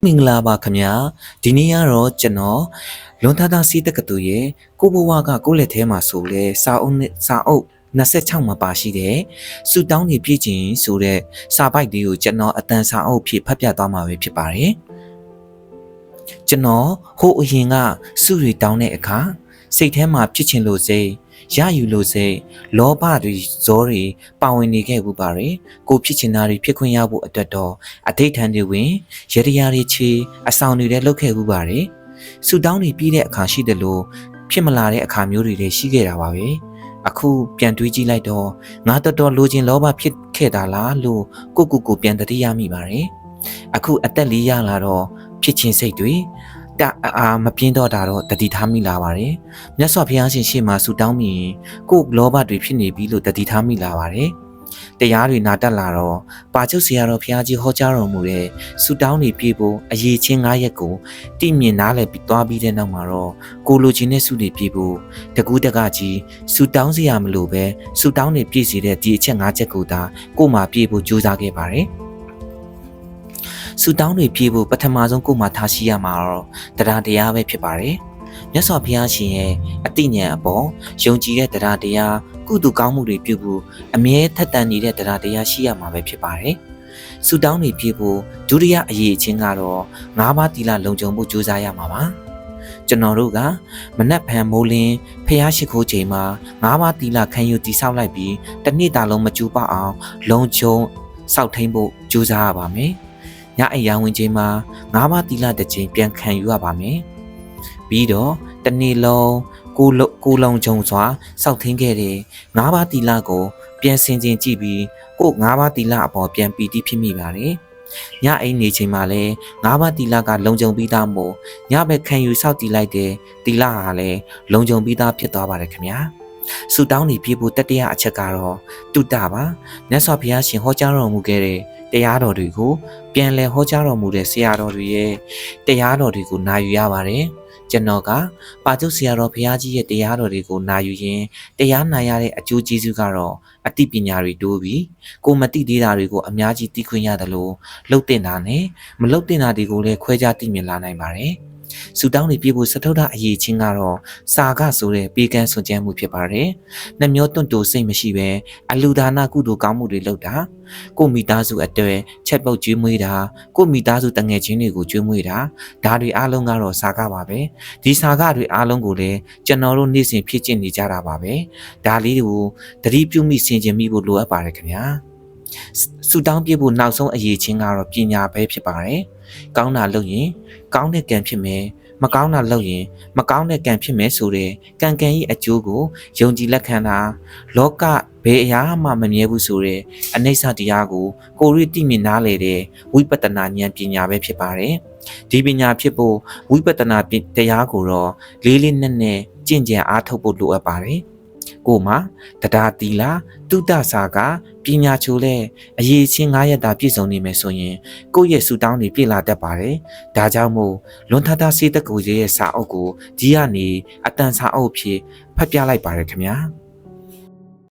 မင်္ဂလာပါခင်ဗျာဒီနေ့ကတော့ကျွန်တော်လွန်သားသားစီးတက္ကသိုလ်ရဲ့ကိုဘဝကကိုလက်ထဲမှာဆိုလဲစာအုပ်26မှာပါရှိတဲ့စူတောင်းနေပြည့်ချင်းဆိုတဲ့စာပိုက်လေးကိုကျွန်တော်အတန်စာအုပ်ဖြစ်ဖတ်ပြသွားမှာပဲဖြစ်ပါတယ်ကျွန်တော်ဟိုအရင်ကစုတွေတောင်းတဲ့အခါစိတ်ထဲမှာဖြစ်ချင်လို့စိတ်ရယူလို့စိတ်လောဘတွေဇောတွေပါဝင်နေခဲ့ဘူးပါတယ်ကိုဖြစ်ချင်တာတွေဖြစ်ခွင့်ရဖို့အတွက်တော့အဋိဌံတွေဝင်ရတရားတွေချေအဆောင်တွေလည်းလုပ်ခဲ့ဘူးပါတယ်ဆူတောင်းတွေပြီးတဲ့အခါရှိတယ်လို့ဖြစ်မလာတဲ့အခါမျိုးတွေလည်းရှိခဲ့တာပါပဲအခုပြန်တွေးကြည့်လိုက်တော့ငါတော်တော်လိုချင်လောဘဖြစ်ခဲ့တာလားလို့ကိုပြန်တတိယမိပါတယ်အခုအသက်လေးရလာတော့ဖြစ်ချင်စိတ်တွေမပြင်းတော့တာတော့တတိထားမိလာပါတယ်မြတ်စွာဘုရားရှင်ရှေ့မှာဆူတောင်းပြီးကိုယ်လောဘတွေဖြစ်နေပြီလို့တတိထားမိလာပါတယ်တရားတွေနာတတ်လာတော့ပါချုပ်ဆရာတော်ဘုရားကြီးဟောကြားတော်မူတဲ့ဆူတောင်းတွေပြေဖို့အရေးချင်း9ရက်ကိုတည်မြင်နားလည်ပြီးသွားပြီးတဲ့နောက်မှာတော့ကိုလိုချင်တဲ့ဆုတွေပြေဖို့တကူးတကကြီးဆူတောင်းစရာမလိုပဲဆူတောင်းတွေပြည့်စေတဲ့ဒီအချက်5ချက်ကိုသာကိုမှပြေဖို့ကြိုးစားခဲ့ပါတယ်ဆူတောင်းတွေပြေဖို့ပထမဆုံးကိုမှထားရှိရမှာတော့တရားပဲဖြစ်ပါတယ်မြတ်စွာဘုရားရှင်ရဲ့အတိညာဉ်အပေါ်ယုံကြည်တဲ့တရားကုသိုလ်ကောင်းမှုတွေပြုဖို့အမြဲထက်သန်နေတဲ့တရားရှိရမှာပဲဖြစ်ပါတယ်ဆူတောင်းတွေပြေဖို့ဒုတိယအရေးအချင်းကတော့၅ပါးသီလလုံခြုံဖို့ကြိုးစားရမှာပါကျွန်တော်တို့ကမနက်ဖြန်မိုးလင်းဖျားရှိခိုးချိန်မှာ၅ပါးသီလခံယူတည်ဆောက်လိုက်ပြီးတစ်နေ့တာလုံးမကျူးပအောင်လုံခြုံစောင့်ထိန်ဖို့ကြိုးစားရပါမယ်ညအိယာဝင်ချိန်မှာ၅ပါးသီလတစ်ချိန်ပြန်ခံယူရပါမယ်ပြီးတော့တနေ့လုံးကိုလုံးကြုံစွာစောက်ထင်းခဲ့တဲ့၅ပါးသီလကိုပြန်ဆင်ခြင်ကြည့်ပြီးကို၅ပါးသီလအပေါ်ပြန်ပီတိဖြစ်မိပါတယ်ညအိမ်နေချိန်မှာလည်း၅ပါးသီလကလုံခြုံပြီးသားမို့ညဘက်ခံယူစောက်တည်လိုက်တဲ့သီလဟာလည်းလုံခြုံပြီးသားဖြစ်သွားပါတယ်ခင်ဗျာဆူတောင်းနေပြေဖို့တတိယအချက်ကတော့တုတ္တပါမြတ်စွာဘုရားရှင်ဟောကြားတော်မူခဲ့တဲ့တရားတော်တွေကိုပြန်လည်ဟောကြားတော်မူတဲ့ဆရာတော်တွေရဲ့တရားတော်တွေကိုနာယူရပါတယ်ကျွန်တော်ကပါကျုပ်ဆရာတော်ဘုရားကြီးရဲ့တရားတော်တွေကိုနာယူရင်တရားနာရတဲ့အကျိုးကျေးဇူးကတော့အသိပညာတွေတိုးပြီးကိုမသိသေးတာတွေကိုအများကြီးသိခွင့်ရတယ်လို့လှုပ်တင်တာနဲ့မလှုပ်တင်တာတွေကိုလည်းခွဲခြားသိမြင်လာနိုင်ပါတယ်ဆူတောင်းတွေပြေဖို့စထုဒ္ဓအရေးချင်းကတော့စာကဆိုတဲ့ပေကံစွန့်ကြမ်းမှုဖြစ်ပါတယ်။နှမျောတွန့်တိုစိတ်မရှိပဲအလူဒါနကုသိုလ်ကောင်းမှုတွေလုပ်တာကိုမိသားစုအတွက်ချက်ပုတ်ကျွေးမွေးတာကိုမိသားစုတငယ်ချင်းတွေကိုကျွေးမွေးတာဒါတွေအားလုံးကတော့စာကပါပဲ။ဒီစာကတွေအားလုံးကိုလည်းကျွန်တော်တို့နေ့စဉ်ဖြည့်ကျင့်နေကြတာပါပဲ။ဒါလေးတွေကိုသတိပြုမိဆင်ခြင်မိဖို့လိုအပ်ပါတယ်ခင်ဗျာ။ဆူတောင်းပြေဖို့နောက်ဆုံးအရေးချင်းကတော့ပညာပဲဖြစ်ပါတယ်။ကောင်းတာလုပ်ရင်ကောင်းတဲ့ကံဖြစ်မယ်မကောင်းတာလုပ်ရင်မကောင်းတဲ့ကံဖြစ်မယ်ဆိုတဲ့ကံ၏အကျိုးကိုယုံကြည်လက်ခံတာလောကဘယ်အရာမှမမြဲဘူးဆိုတဲ့အနိစ္စတရားကိုကိုယ်ရည်သိမြင်နားလေတဲ့ဝိပဿနာဉာဏ်ပညာပဲဖြစ်ပါတယ်ဒီပညာဖြစ်ဖို့ဝိပဿနာတရားကိုတော့လေးလေးနက်နက်ကျင့်ကြံအားထုတ်ဖို့လိုအပ်ပါတယ်ကိုမှာတရားသီလတုတ္တစာကပညာချိုးလဲအရေးချင်း9ရက်တာပြည့်စုံနေမယ်ဆိုရင်ကိုယ့်ရဲ့ဆူတောင်းတွေပြည့်လာတတ်ပါတယ်။ဒါကြောင့်မို့လွန်ထတာစေးတကူရဲ့စာအုပ်ကိုဒီကနေအတန်စာအုပ်ဖြစ်ဖတ်ပြလိုက်ပါရခင်ဗျာ။